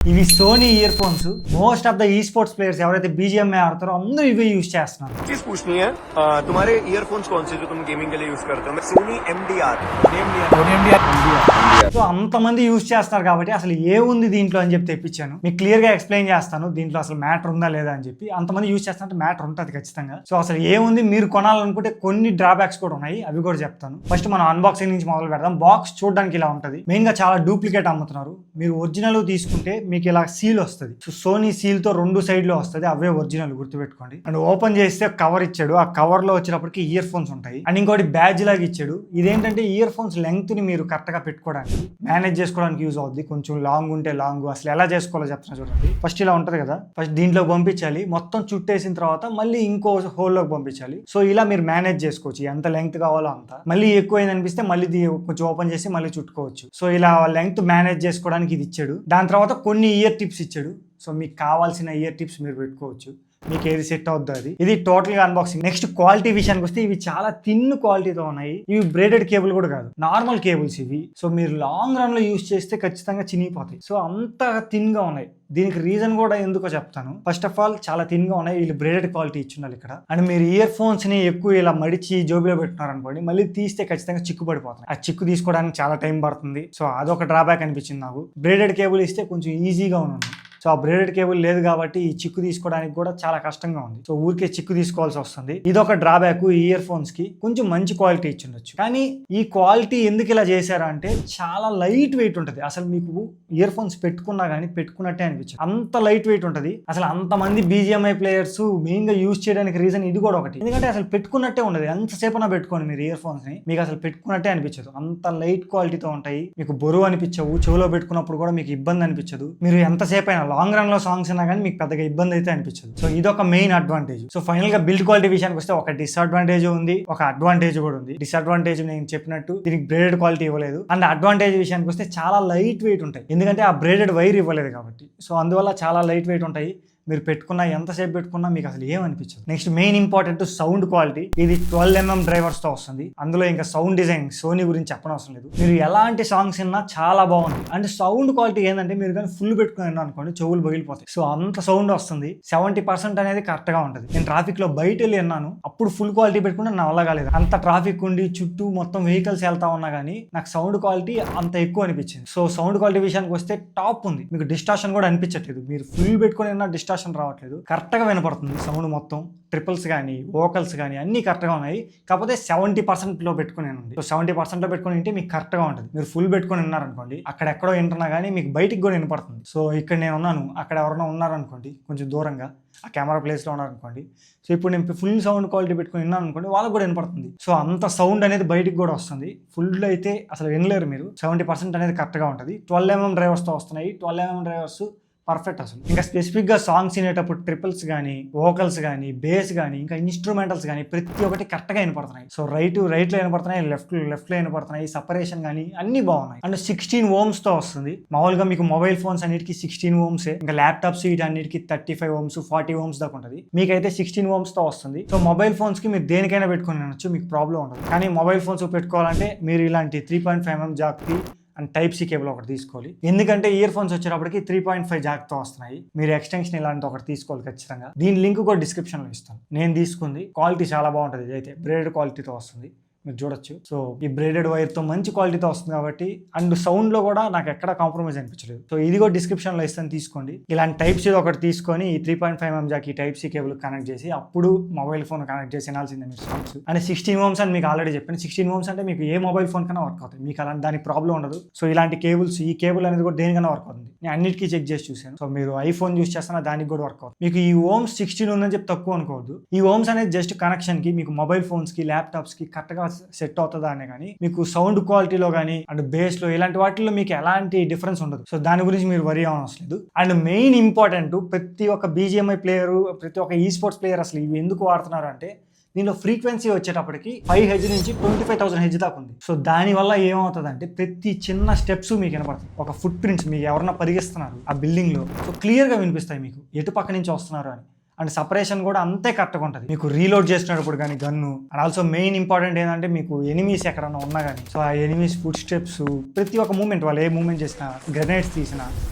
ఇవి Sony ear phones. Most of the ఈ sports players ఎవరైతే బీజిఎంఐ ఆడతారో అందరూ ఇవి యూజ్ చేస్తున్నారు. चीज पूछनी है तुम्हारे ईयरफोन्स कौन से जो तुम गेमिंग के लिए यूज करते हो? मैं सोनी MDR సో అంతమంది యూజ్ చేస్తున్నారు కాబట్టి అసలు ఏముంది దీంట్లో అని చెప్పి తెప్పించాను. మీకు క్లియర్ గా ఎక్స్ప్లెయిన్ చేస్తాను దీంట్లో అసలు మ్యాటర్ ఉందా లేదా అని చెప్పి. అంతమంది యూజ్ చేస్తారంటే మ్యాటర్ ఉంటుంది ఖచ్చితంగా. సో అసలు ఏముంది, మీరు కొనాలనుకుంటే కొన్ని డ్రాబ్యాక్స్ కూడా ఉన్నాయి, అవి కూడా చెప్తాను. ఫస్ట్ మనం అన్బాక్సింగ్ నుంచి మొదలు పెడదాం. బాక్స్ చూడడానికి ఇలా ఉంటుంది. మెయిన్ గా చాలా డూప్లికేట్ అమ్ముతున్నారు. మీరు ఒరిజినల్ తీసుకుంటే మీకు ఇలా సీల్ వస్తుంది. సో సోనీ సీల్ తో రెండు సైడ్ లో వస్తుంది, అవే ఒరిజినల్ గుర్తుపెట్టుకోండి. అండ్ ఓపెన్ చేస్తే కవర్ ఇచ్చాడు. ఆ కవర్ లో వచ్చేటప్పటికి ఇయర్ ఫోన్స్ ఉంటాయి. అండ్ ఇంకోటి బ్యాడ్జ్ లాగా ఇచ్చాడు. ఇదేంటంటే ఇయర్ ఫోన్స్ లెంగ్త్ ని మీరు కరెక్ట్ గా పెట్టుకోవడానికి, మేనేజ్ చేసుకోవడానికి యూజ్ అవుద్ది. కొంచెం లాంగ్ ఉంటే లాంగ్, అసలు ఎలా చేసుకోవాలో చెప్తున్నా చూడండి. ఫస్ట్ ఇలా ఉంటది కదా, ఫస్ట్ దీంట్లో పంపించాలి. మొత్తం చుట్టేసిన తర్వాత మళ్ళీ ఇంకో హోల్ లోకి పంపించాలి. సో ఇలా మీరు మేనేజ్ చేసుకోవచ్చు ఎంత లెంగ్త్ కావాలో అంత. మళ్ళీ ఎక్కువైంది అనిపిస్తే మళ్ళీ కొంచెం ఓపెన్ చేసి మళ్ళీ చుట్టుకోవచ్చు. సో ఇలా లెంగ్త్ మేనేజ్ చేసుకోవడానికి ఇది ఇచ్చాడు. దాని తర్వాత కొన్ని ఇయర్ టిప్స్ ఇచ్చాడు. సో మీకు కావాల్సిన ఇయర్ టిప్స్ మీరు పెట్టుకోవచ్చు, మీకు ఏది సెట్ అవుద్ది అది. ఇది టోటల్ గా అన్బాక్సింగ్. నెక్స్ట్ క్వాలిటీ విషయానికి వస్తే ఇవి చాలా థిన్ క్వాలిటీతో ఉన్నాయి. ఇవి బ్రేడెడ్ కేబుల్ కూడా కాదు, నార్మల్ కేబుల్స్ ఇవి. సో మీరు లాంగ్ రన్ లో యూజ్ చేస్తే ఖచ్చితంగా చినిగిపోతాయి. సో అంత థిన్ గా ఉన్నాయి. దీనికి రీజన్ కూడా ఎందుకో చెప్తాను. ఫస్ట్ ఆఫ్ ఆల్ చాలా థిన్ గా ఉన్నాయి. వీళ్ళు బ్రేడెడ్ క్వాలిటీ ఇచ్చున్నారు ఇక్కడ. అండ్ మీరు ఇయర్ ఫోన్స్ ని ఎక్కువ ఇలా మడిచి జోబిలో పెట్టున్నారు అనుకోండి, మళ్ళీ తీస్తే ఖచ్చితంగా చిక్కు పడిపోతుంది. ఆ చిక్కు తీసుకోవడానికి చాలా టైం పడుతుంది. సో అదొక డ్రాబ్యాక్ అనిపించింది నాకు. బ్రేడెడ్ కేబుల్ ఇస్తే కొంచెం ఈజీగా ఉంది. సో ఆ బ్రేడెడ్ కేబుల్ లేదు కాబట్టి ఈ చిక్కు తీసుకోవడానికి కూడా చాలా కష్టంగా ఉంది. సో ఊరికే చిక్కు తీసుకోవాల్సి వస్తుంది. ఇదొక డ్రాబ్యాక్. ఇయర్ ఫోన్స్ కి కొంచెం మంచి క్వాలిటీ ఇచ్చిండొచ్చు, కానీ ఈ క్వాలిటీ ఎందుకు ఇలా చేశారా అంటే చాలా లైట్ వెయిట్ ఉంటుంది. అసలు మీకు ఇయర్ ఫోన్స్ పెట్టుకున్నా కానీ పెట్టుకున్నట్టే అనిపించదు, అంత లైట్ వెయిట్ ఉంటుంది. అసలు అంతమంది బీజిఎంఐ ప్లేయర్స్ మెయిన్ గా యూజ్ చేయడానికి రీజన్ ఇది కూడా ఒకటి. ఎందుకంటే అసలు పెట్టుకున్నట్టే ఉండదు. ఎంతసేపు పెట్టుకోండి మీరు ఇయర్ ఫోన్స్ ని, మీకు అసలు పెట్టుకున్నట్టే అనిపించదు. అంత లైట్ క్వాలిటీతో ఉంటాయి. మీకు బరువు అనిపించవు. చెవులో పెట్టుకున్నప్పుడు కూడా మీకు ఇబ్బంది అనిపించదు. మీరు ఎంతసేపు అయినా లాంగ్ రన్ లో సాంగ్స్ అయినా కానీ మీకు పెద్దగా ఇబ్బంది అయితే అనిపించదు. సో ఇదొక మెయిన్ అడ్వాంటేజ్. సో ఫైనల్ గా బిల్డ్ క్వాలిటీ విషయానికి వస్తే ఒక డిస్అడ్వాంటేజ్ ఉంది, ఒక అడ్వాంటేజ్ కూడా ఉంది. డిస్అడ్వాంటేజ్ నేను చెప్పినట్టు దీనికి బ్రేడెడ్ క్వాలిటీ ఇవ్వలేదు. అండ్ అడ్వాంటేజ్ విషయానికి వస్తే చాలా లైట్ వెయిట్ ఉంటాయి, ఎందుకంటే ఆ బ్రేడెడ్ వైర్ ఇవ్వలేదు కాబట్టి. సో అందువల్ల చాలా లైట్ వెయిట్ ఉంటాయి. మీరు పెట్టుకున్నా ఎంతసేపు పెట్టుకున్నా మీకు అసలు ఏమనిపించదు. Next main important sound quality. ఇది 12mm డ్రైవర్స్ తో వస్తుంది. అందులో ఇంకా సౌండ్ డిజైన్ సోనీ గురించి చెప్పనవసరం లేదు. మీరు ఎలాంటి సాంగ్స్ విన్నా చాలా బాగుంది. అండ్ సౌండ్ క్వాలిటీ ఏంటంటే మీరు కానీ ఫుల్ పెట్టుకుని అనుకోండి చెవులు పగిలిపోతాయి. సో అంత సౌండ్ వస్తుంది. 70% అనేది కరెక్ట్ గా ఉంటుంది. నేను ట్రాఫిక్ లో బయట వెళ్ళి విన్నాను, అప్పుడు ఫుల్ క్వాలిటీ పెట్టుకుంటే నా వల్ల కాలేదు. అంత ట్రాఫిక్ ఉండి చుట్టూ మొత్తం వెహికల్స్ వెళ్తా ఉన్నా కానీ నాకు సౌండ్ క్వాలిటీ అంత ఎక్కువ అనిపించింది. సో సౌండ్ క్వాలిటీ విషయానికి వస్తే టాప్ ఉంది. మీకు డిస్టార్షన్ కూడా అనిపించట్లేదు. మీరు ఫుల్ పెట్టుకుని విన్నా డిస్టార్షన్ రావట్లేదు, కరెక్ట్ గా వినపడుతుంది. సౌండ్ మొత్తం ట్రిపుల్స్ కానీ వోకల్స్ కానీ అన్ని కరెక్ట్ గా ఉన్నాయి. కాకపోతే 70% లో పెట్టుకుని ఉంది. సో 70% లో పెట్టుకుని ఉంటే మీకు కరెక్ట్ గా ఉంటుంది. మీరు ఫుల్ పెట్టుకుని ఉన్నారనుకోండి, అక్కడ ఎక్కడో వింటున్నా కానీ మీకు బయటికి కూడా వినపడుతుంది. సో ఇక్కడ నేను ఉన్నాను, అక్కడ ఎవరైనా ఉన్నారనుకోండి కొంచెం దూరంగా ఆ కెమెరా ప్లేస్ లో ఉన్నారనుకోండి, సో ఇప్పుడు నేను ఫుల్ సౌండ్ క్వాలిటీ పెట్టుకుని విన్నాను అనుకోండి, వాళ్ళకి కూడా వినపడుతుంది. సో అంత సౌండ్ అనేది బయటికి కూడా వస్తుంది. ఫుల్ అయితే అసలు వినలేరు మీరు. 70% అనేది కరెక్ట్ గా ఉంటుంది. 12mm డ్రైవర్స్ తో వస్తున్నాయి. 12mm drivers perfect. అసలు ఇంకా స్పెసిఫిక్ గా సాంగ్స్ వినేటప్పుడు ట్రిపుల్స్ కానీ వోకల్స్ కానీ బేస్ కానీ ఇంకా ఇన్స్ట్రుమెంటల్స్ కానీ ప్రతి ఒక్కటి కరెక్ట్ గా వినపడుతున్నాయి. సో రైట్ లో వినపడుతున్నాయి, లెఫ్ట్ లో వినపడుతున్నాయి. సపరేషన్ కానీ అన్ని బాగున్నాయి. అండ్ 16 ohms తో వస్తుంది. మామూలుగా మీకు మొబైల్ ఫోన్స్ అన్నిటికీ 16 ohms, ఇంకా ల్యాప్టాప్స్ వీటన్నిటికీ 35 ohms 40 ohms దాకా ఉంటుంది. మీకైతే 16 ohms తో వస్తుంది. సో మొబైల్ ఫోన్స్ కి మీరు దేనికైనా పెట్టుకుని వినొచ్చు, మీకు ప్రాబ్లం ఉండదు. కానీ మొబైల్ ఫోన్స్ పెట్టుకోవాలంటే మీరు ఇలాంటి 3.5mm జాక్ కి అండ్ Type-C కేబుల్ ఒకటి తీసుకోవాలి. ఎందుకంటే ఇయర్ ఫోన్స్ వచ్చేటప్పటికి 3.5 జాక్ తో వస్తున్నాయి. మీరు ఎక్స్టెన్షన్ ఇలాంటి ఒకటి తీసుకోవాలి ఖచ్చితంగా. దీని లింక్ కూడా డిస్క్రిప్షన్ లో ఇస్తాను. నేను తీసుకుంది క్వాలిటీ చాలా బాగుంటుంది. ఇదైతే బ్రేడెడ్ క్వాలిటీతో వస్తుంది, మీరు చూడొచ్చు. సో ఈ బ్రేడెడ్ వైర్ తో మంచి క్వాలిటీతో వస్తుంది కాబట్టి. అండ్ సౌండ్ లో కూడా నాకు ఎక్కడ కాంప్రమైజ్ అనిపించలేదు. సో ఇది కూడా డిస్క్రిప్షన్ లో ఇస్తాను, తీసుకోండి. ఇలాంటి Type-C ఒకటి తీసుకొని ఈ 3.5mm జాక్ ఈ Type-C కేబుల్ కనెక్ట్ చేసి అప్పుడు మొబైల్ ఫోన్ కనెక్ట్ చేసి వినాల్సిందే మీరు సాంగ్స్. అండ్ 16 ohms అని మీకు ఆల్రెడీ చెప్పాను. 16 ohms అంటే మీకు ఏ మొబైల్ ఫోన్ కన్నా వర్క్ అవుతుంది, మీకు అలాంటి దానికి ప్రాబ్లం ఉండదు. సో ఇలాంటి కేబుల్స్, ఈ కేబుల్ అనేది కూడా దేనికన్నా వర్క్ అవుతుంది. నేను అన్నిటికీ చెక్ చేసి చూసాను. సో మీరు ఐఫోన్ యూస్ చేస్తున్నా దానికి కూడా వర్క్ అవుతుంది. మీకు ఈ ohms 16 ఉందని చెప్పి తక్కువ అనుకోవద్దు. ఈ ohms అనేది జస్ట్ కనెక్షన్ కి, మీకు మొబైల్ ఫోన్స్ కి ల్యాప్టాప్స్ కి కరెక్ట్ గా సెట్ అవుతుందా అనే కానీ, మీకు సౌండ్ క్వాలిటీలో కానీ అండ్ బేస్ లో ఇలాంటి వాటిల్లో మీకు ఎలాంటి డిఫరెన్స్ ఉండదు. సో దాని గురించి మీరు వరీ అవసరం లేదు. అండ్ మెయిన్ ఇంపార్టెంట్, ప్రతి ఒక్క బీజిఎంఐ ప్లేయర్, ప్రతి ఒక్క ఈ స్పోర్ట్స్ ప్లేయర్ అసలు ఇవి ఎందుకు వాడుతున్నారు అంటే, దీనిలో ఫ్రీక్వెన్సీ వచ్చేటప్పటికి 5 Hz నుంచి 25,000 Hz దాకా ఉంది. సో దాని వల్ల ఏమవుతుంది అంటే ప్రతి చిన్న స్టెప్స్ మీకు వినపడుతుంది. ఒక ఫుట్ ప్రింట్స్ మీకు ఎవరన్నా పరిగిస్తున్నారు ఆ బిల్డింగ్ లో, సో క్లియర్ గా వినిపిస్తాయి మీకు ఎటు పక్క నుంచి వస్తున్నారు అని. అండ్ సపరేషన్ కూడా అంతే కరెక్ట్గా ఉంటుంది. మీకు రీలోడ్ చేసినప్పుడు కానీ gun, and also main important ఏంటంటే మీకు ఎనిమీస్ ఎక్కడన్నా ఉన్నా కానీ, సో ఆ ఎనిమీస్ ఫుట్ స్టెప్స్, ప్రతి ఒక్క మూమెంట్ వాళ్ళు ఏ మూమెంట్ చేసినా, గ్రెనేడ్స్ తీసినా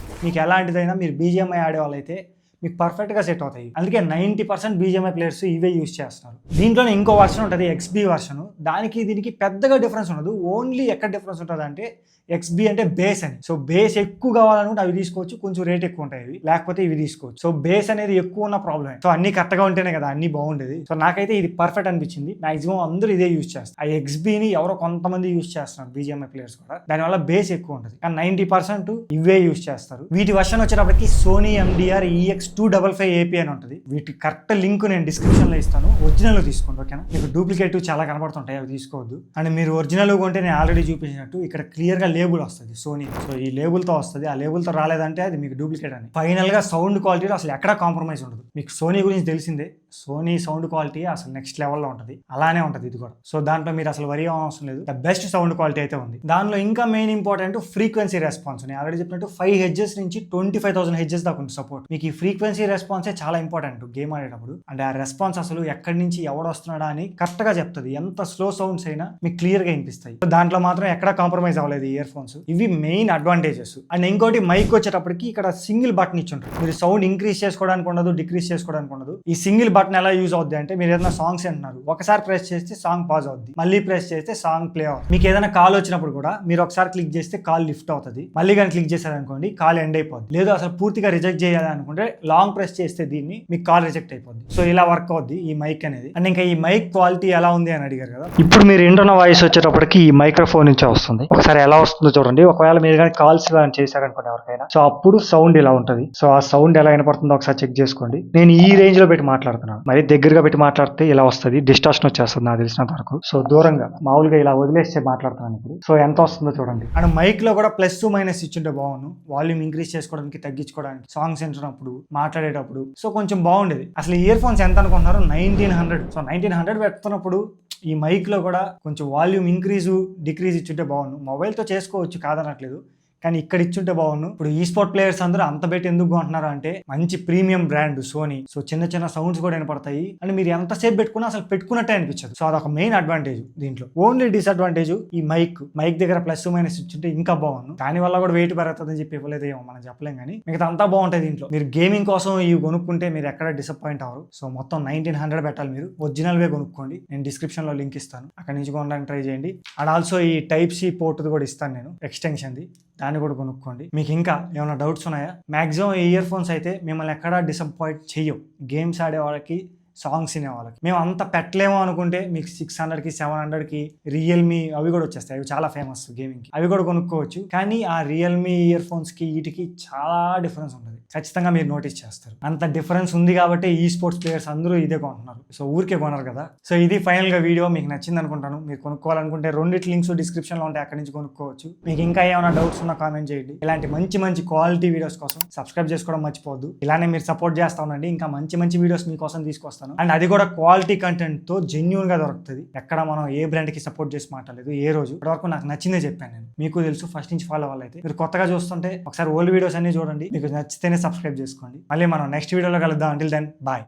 మీకు ఎలాంటిదైనా మీరు బీజిఎంఐ ఆడే వాళ్ళైతే మీకు పర్ఫెక్ట్గా సెట్ అవుతాయి. అందుకే 90% బీజిఎంఐ ప్లేయర్స్ ఇవే యూజ్ చేస్తున్నారు. దీంట్లోనే ఇంకో వర్షన్ ఉంటుంది, ఎక్స్బీ వర్షన్. దానికి దీనికి పెద్దగా డిఫరెన్స్ ఉండదు. ఓన్లీ ఎక్కడ డిఫరెన్స్ ఉంటుంది అంటే ఎక్స్బీ అంటే బేస్ అని. సో బేస్ ఎక్కువ కావాలనుకుంటే అవి తీసుకోవచ్చు, కొంచెం రేట్ ఎక్కువ ఉంటాయి ఇవి, లేకపోతే ఇవి తీసుకోవచ్చు. సో బేస్ అనేది ఎక్కువ ఉన్న ప్రాబ్లమే. సో అన్ని కరెక్ట్గా ఉంటేనే కదా అన్ని బాగుండేది. సో నాకైతే ఇది పర్ఫెక్ట్ అనిపించింది. మాక్సిమం అందరూ ఇదే యూజ్ చేస్తారు. ఆ ఎక్స్బీని ఎవరో కొంతమంది యూజ్ చేస్తున్నారు బీజిఎంఐ ప్లేయర్స్ కూడా. దానివల్ల బేస్ ఎక్కువ ఉంటుంది. కానీ 90% ఇవే యూజ్ చేస్తారు. వీటి వర్షన్ వచ్చేటప్పటికి సోనీ MDR EX255 AP అని ఉంటుంది. వీటి కరెక్ట్ లింక్ నేను డిస్క్రిప్షన్ లో ఇస్తాను. ఒరిజినల్ తీసుకోండి, ఓకేనా? మీకు డూప్లికేట్ చాలా కనబడుతుంటాయి, అవి తీసుకోవద్దు. అండ్ మీరు ఒరిజినల్ కొంటే నేను ఆల్రెడీ చూపించినట్టు ఇక్కడ క్లియర్ గా లేబుల్ వస్తుంది సోనీ. సో ఈ లేబుల్ తో వస్తుంది. ఆ లేబుల్ తో రాలేదంటే అది మీకు డూప్లికేట్ అని. ఫైనల్ గా సౌండ్ క్వాలిటీలో అసలు ఎక్కడ కాంప్రమైజ్ ఉండదు. మీకు సోనీ గురించి తెలిసిందే, సోనీ సౌండ్ క్వాలిటీ అసలు నెక్స్ట్ లెవెల్లో ఉంటుంది. అలానే ఉంటుంది ఇది కూడా. సో దాంట్లో మీరు అసలు వరి అవసరం లేదు. ద బెస్ట్ సౌండ్ క్వాలిటీ అయితే ఉంది. దానిలో ఇంకా మెయిన్ ఇంపార్టెంట్ ఫ్రీక్వెన్సీ రెస్పాన్స్. నేను ఆల్రెడీ చెప్పినట్టు 5 హెడ్జెస్ నుంచి 25,000 హెడ్జెస్ దాకా ఉంటుంది సపోర్ట్. మీకు ఈ ఫ్రీక్వెన్సీ రెస్పాన్సే చాలా ఇంపార్టెంట్ గేమ్ ఆడేటప్పుడు. అండ్ ఆ రెస్పాన్స్ అసలు ఎక్కడి నుంచి ఎవడు వస్తున్నాడా అని కరెక్ట్ గా చెప్తుంది. ఎంత స్లో సౌండ్స్ అయినా మీకు క్లియర్ గా వినిపిస్తాయి. దాంట్లో మాత్రం ఎక్కడ కాంప్రమైజ్ అవ్వలేదు ఇయర్ ఫోన్స్. ఇవి మెయిన్ అడ్వాంటేజెస్. అండ్ ఇంకోటి మైక్ వచ్చేటప్పటికి ఇక్కడ సింగిల్ బటన్ ఇచ్చి ఉంటుంది. మీరు సౌండ్ ఇంక్రీజ్ చేసుకోవడానికి ఉండదు, డిక్రీజ్ చేసుకోవడానికి ఉండదు. ఈ సింగిల్ బటన్ ఎలా యూజ్ అవుద్ది అంటే మీరు ఏదైనా సాంగ్స్ వింటున్నారు, ఒకసారి ప్రెస్ చేస్తే సాంగ్ పాజ్ అవుద్ది, మళ్ళీ ప్రెస్ చేస్తే సాంగ్ ప్లే అవుతుంది. మీకు ఏదైనా కాల్ వచ్చినప్పుడు కూడా మీరు ఒకసారి క్లిక్ చేస్తే కాల్ లిఫ్ట్ అవుతుంది, మళ్ళీ కానీ క్లిక్ చేశారనుకోండి కాల్ ఎండ్ అయిపోద్ది. లేదు అసలు పూర్తిగా రిజెక్ట్ చేయాలి అనుకుంటే లాంగ్ ప్రెస్ చేస్తే దీన్ని మీకు కాల్ రిజెక్ట్ అయిపోద్ది. సో ఇలా వర్క్ అవుద్ది ఈ మైక్ అనేది. అండ్ ఇంకా ఈ మైక్ క్వాలిటీ ఎలా ఉంది అని అడిగారు కదా, ఇప్పుడు మీరు వింటున్న వాయిస్ వచ్చేటప్పటికి ఈ మైక్రోఫోన్ నుంచే వస్తుంది. ఒకసారి ఎలా వస్తుందో చూడండి. ఒకవేళ మీరు కానీ కాల్స్ చేశారనుకోండి ఎవరికైనా, సో అప్పుడు సౌండ్ ఇలా ఉంటుంది. సో ఆ సౌండ్ ఎలా వినపడుతుందో ఒకసారి చెక్ చేసుకోండి. నేను ఈ రేంజ్ లో పెట్టి మాట్లాడుతున్నాను, మరి దగ్గరగా పెట్టి మాట్లాడితే ఇలా వస్తుంది, డిస్టార్షన్ వచ్చేస్తుంది నాకు తెలిసినంత వరకు. సో దూరంగా మామూలుగా ఇలా వదిలేస్తే మాట్లాడుతున్నాను ఇప్పుడు. సో ఎంత వస్తుందో చూడండి. అండ్ మైక్ లో కూడా ప్లస్ మైనస్ ఇచ్చుంటే బాగుండు. వాల్యూమ్ ఇంక్రీజ్ చేసుకోవడానికి, తగ్గించుకోవడానికి, సాంగ్స్ వింటున్నప్పుడు, మాట్లాడేటప్పుడు. సో కొంచెం బాగుండేది. అసలు ఇయర్ ఫోన్స్ ఎంత అనుకుంటున్నారు? 1900. సో 1900 పెడుతున్నప్పుడు ఈ మైక్ లో కూడా కొంచెం వాల్యూమ్ ఇంక్రీజు డిక్రీజ్ ఇచ్చుంటే బాగుండు. మొబైల్తో చేసుకోవచ్చు కాదనట్లేదు, కానీ ఇక్కడ ఇచ్చుంటే బాగుండు. ఇప్పుడు ఈ స్పోర్ట్ ప్లేయర్స్ అందరూ అంత పెట్టి ఎందుకు కొంటున్నారు అంటే మంచి ప్రీమియం బ్రాండ్ సోనీ. సో చిన్న చిన్న సౌండ్స్ కూడా వినపడతాయి. అండ్ మీరు ఎంతసేపు పెట్టుకున్నా అసలు పెట్టుకున్నట్టే అనిపించదు. సో అదొక మెయిన్ అడ్వాంటేజ్ దీంట్లో. ఓన్లీ డిసడ్వాంటేజ్ ఈ మైక్ దగ్గర ప్లస్ మైనస్ ఇచ్చుంటే ఇంకా బాగుండు. దాని వల్ల కూడా వెయిట్ పెరుగుతుందని చెప్పి ఇవ్వలేదేమో మనం చెప్పలేం, కానీ మిగతా అంతా బాగుంటాయి దీంట్లో. మీరు గేమింగ్ కోసం ఇవి కొనుక్కుంటే మీరు ఎక్కడ డిసప్పాయింట్ అవ్వరు. సో మొత్తం 1900 పెట్టాలి మీరు. ఒరిజినల్ వే కొనుక్కోండి. నేను డిస్క్రిప్షన్ లో లింక్ ఇస్తాను, అక్కడ నుంచి కొనడానికి ట్రై చేయండి. అండ్ ఆల్సో ఈ Type-C పోర్ట్ కూడా ఇస్తాను నేను, ఎక్స్టెన్షన్ది, దాన్ని కూడా కొనుక్కోండి. మీకు ఇంకా ఏమైనా డౌట్స్ ఉన్నాయా? మాక్సిమం ఈ ఇయర్ ఫోన్స్ అయితే మిమ్మల్ని ఎక్కడా డిసప్పాయింట్ చెయ్యవు. గేమ్స్ ఆడే వాళ్ళకి, సాంగ్స్ వినే వాళ్ళకి. మేము అంత పెట్టలేమో అనుకుంటే మీకు 600కి 700కి రియల్మీ అవి కూడా వచ్చేస్తాయి. అవి చాలా ఫేమస్ గేమింగ్కి, అవి కూడా కొనుక్కోవచ్చు. కానీ ఆ రియల్మీ ఇయర్ ఫోన్స్కి వీటికి చాలా డిఫరెన్స్ ఉంటుంది. ఖచ్చితంగా మీరు నోటీస్ చేస్తారు. అంత డిఫరెన్స్ ఉంది కాబట్టి ఈ స్పోర్ట్స్ ప్లేయర్స్ అందరూ ఇదే కొంటున్నారు. సో ఊరికే కొనరు కదా. సో ఇది ఫైనల్ గా వీడియో. మీకు నచ్చింది అనుకుంటాను. మీరు కొనుక్కోవాలనుకుంటే రెండిటి లింక్స్ డిస్క్రిప్షన్ లో ఉంటాయి, అక్కడి నుంచి కొనుక్కోవచ్చు. మీకు ఇంకా ఏమైనా డౌట్స్ ఉన్నా కామెంట్ చేయండి. ఇలాంటి మంచి మంచి క్వాలిటీ వీడియోస్ కోసం సబ్స్క్రైబ్ చేసుకోవడం మర్చిపోవద్దు. ఇలానే మీరు సపోర్ట్ చేస్తా ఉండండి. ఇంకా మంచి మంచి వీడియోస్ మీకోసం తీసుకొస్తాను. అండ్ అది కూడా క్వాలిటీ కంటెంట్ తో జెన్యూన్ గా దొరుకుతుంది. ఎక్కడ మనం ఏ బ్రాండ్ కి సపోర్ట్ చేసి మాట్లాడలేదు ఏ రోజు. ఇప్పటివరకు నాకు నచ్చిందే చెప్పాను నేను. మీకు తెలుసు ఫస్ట్ నుంచి ఫాలో అవ్వాలైతే. మీరు కొత్తగా చూస్తుంటే ఒకసారి ఓల్డ్ వీడియోస్ అన్ని చూడండి. మీకు నచ్చితేనే సబ్స్క్రైబ్ చేసుకోండి. మళ్ళీ మనం నెక్స్ట్ వీడియోలో కలుద్దాం. Until then bye.